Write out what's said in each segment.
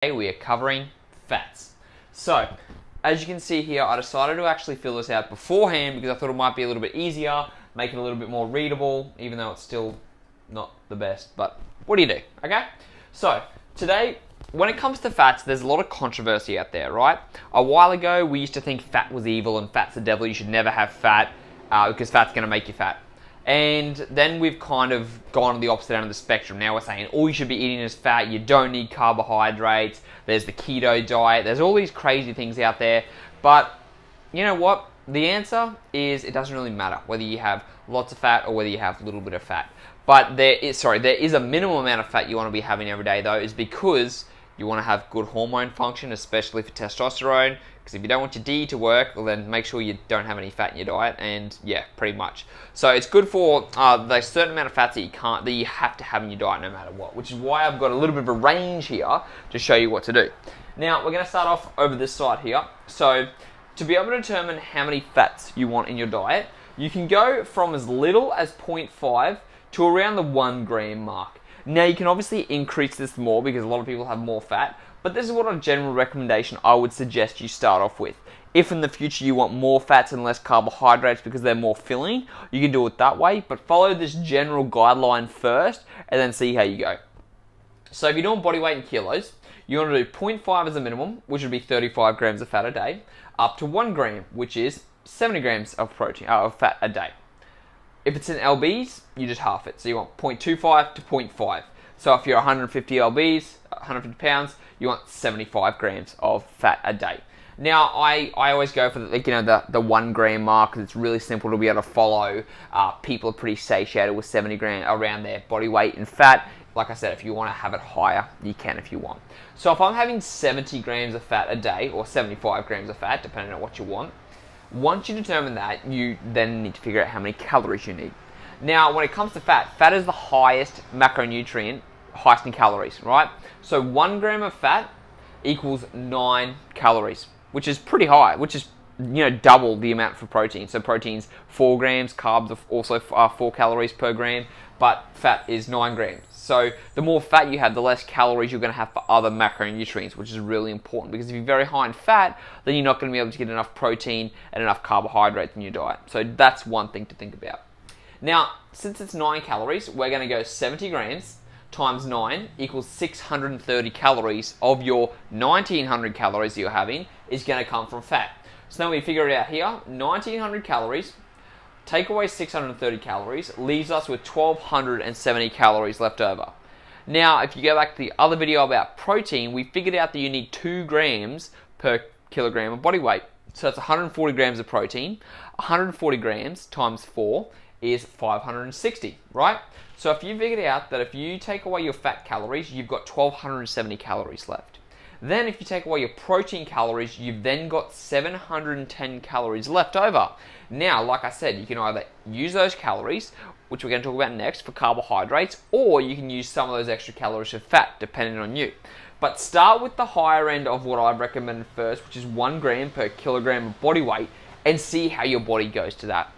We are covering fats. So, as you can see here, I decided to actually fill this out beforehand because I thought it might be a little bit easier, make it a little bit more readable, even though it's still not the best, but what do you do, okay? So, today, when it comes to fats, there's a lot of controversy out there, right? A while ago, we used to think fat was evil and fat's the devil, you should never have fat because fat's going to make you fat. And then we've kind of gone on the opposite end of the spectrum. Now we're saying all you should be eating is fat, you don't need carbohydrates, there's the keto diet, there's all these crazy things out there. But you know what? The answer is it doesn't really matter whether you have lots of fat or whether you have a little bit of fat. But there is a minimum amount of fat you want to be having every day though, is because you want to have good hormone function, especially for testosterone. Because if you don't want your D to work, well then make sure you don't have any fat in your diet, and yeah, pretty much. So it's good for the certain amount of fats that you have to have in your diet no matter what, which is why I've got a little bit of a range here to show you what to do. Now we're going to start off over this side here. So to be able to determine how many fats you want in your diet, you can go from as little as 0.5 to around the 1 gram mark. Now you can obviously increase this more because a lot of people have more fat, but this is what a general recommendation I would suggest you start off with. If in the future you want more fats and less carbohydrates because they're more filling, you can do it that way, but follow this general guideline first and then see how you go. So if you're doing body weight in kilos, you want to do 0.5 as a minimum, which would be 35 grams of fat a day, up to 1 gram, which is 70 grams of fat a day. If it's in lbs, you just half it. So you want 0.25 to 0.5. So if you're 150 lbs, 150 pounds, you want 75 grams of fat a day. Now, I always go for the 1 gram mark because it's really simple to be able to follow. People are pretty satiated with 70 grams around their body weight and fat. Like I said, if you want to have it higher, you can if you want. So if I'm having 70 grams of fat a day, or 75 grams of fat, depending on what you want, once you determine that, you then need to figure out how many calories you need. Now, when it comes to fat, fat is the highest macronutrient, highest in calories, right? So 1 gram of fat equals 9 calories, which is pretty high, which is double the amount for protein. So protein's 4 grams, carbs are also 4 calories per gram, but fat is 9 grams. So the more fat you have, the less calories you're going to have for other macronutrients, which is really important because if you're very high in fat, then you're not going to be able to get enough protein and enough carbohydrates in your diet. So that's one thing to think about. Now, since it's 9 calories, we're going to go 70 grams times 9 equals 630 calories of your 1900 calories that you're having is going to come from fat. So now we figure it out here, 1900 calories, take away 630 calories, leaves us with 1270 calories left over. Now, if you go back to the other video about protein, we figured out that you need 2 grams per kilogram of body weight. So that's 140 grams of protein. 140 grams times 4 is 560, right? So if you figured out that if you take away your fat calories, you've got 1270 calories left. Then if you take away your protein calories, you've then got 710 calories left over. Now, like I said, you can either use those calories, which we're going to talk about next, for carbohydrates, or you can use some of those extra calories for fat, depending on you. But start with the higher end of what I'd recommend first, which is 1 gram per kilogram of body weight, and see how your body goes to that.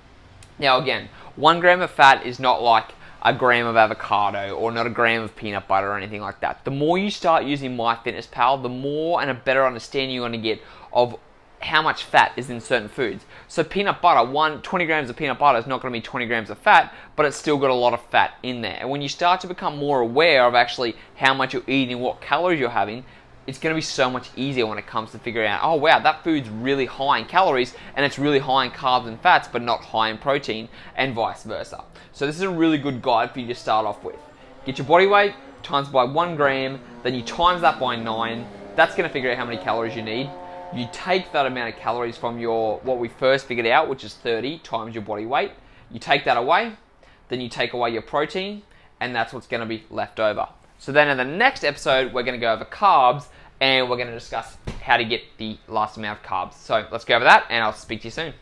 Now again, 1 gram of fat is not like a gram of avocado or not a gram of peanut butter or anything like that. The more you start using MyFitnessPal, the more and a better understanding you're going to get of how much fat is in certain foods. So peanut butter, 20 grams of peanut butter is not going to be 20 grams of fat, but it's still got a lot of fat in there. And when you start to become more aware of actually how much you're eating, what calories you're having, it's going to be so much easier when it comes to figuring out, oh wow, that food's really high in calories and it's really high in carbs and fats, but not high in protein, and vice versa. So this is a really good guide for you to start off with. Get your body weight times by 1 gram, then you times that by 9. That's going to figure out how many calories you need. You take that amount of calories from what we first figured out, which is 30 times your body weight. You take that away, then you take away your protein, and that's what's going to be left over. So then in the next episode, we're going to go over carbs, and we're going to discuss how to get the last amount of carbs. So let's go over that, and I'll speak to you soon.